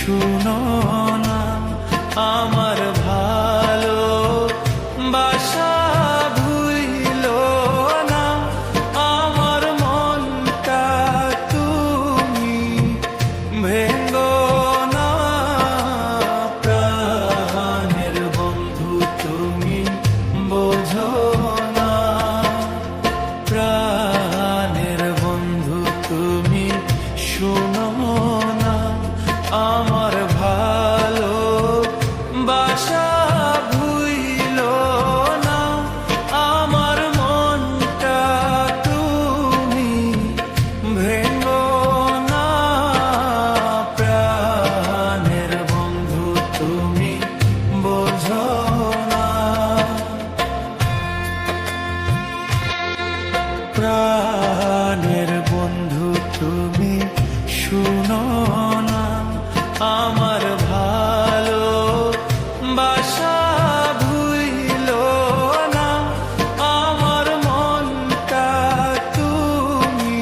শুনো না আমার ভালো বাসা ভুইলো না আমার মনটা তুমি ভেঙ্গো না প্রাণের বন্ধু তুমি বোঝো না প্রাণের বন্ধু তুমি শুনো না আমার ভালো বাসা ভুইলো না আমার মনটা তুমি ভেঙ্গো না প্রাণের বন্ধু তুমি বোঝো না প্রাণের বন্ধু তুমি শুনো না আমার ভালো বাসা ভুইলো না আমার মনটা তুমি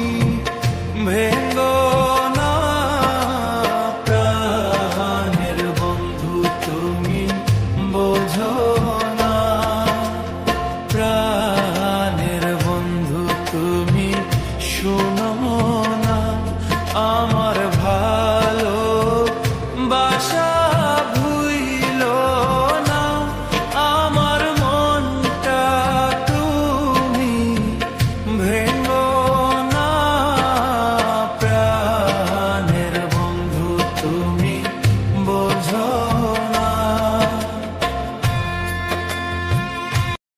ভেঙ্গো না প্রাণের বন্ধু তুমি বোঝো না প্রাণের বন্ধু তুমি শুনো না আমার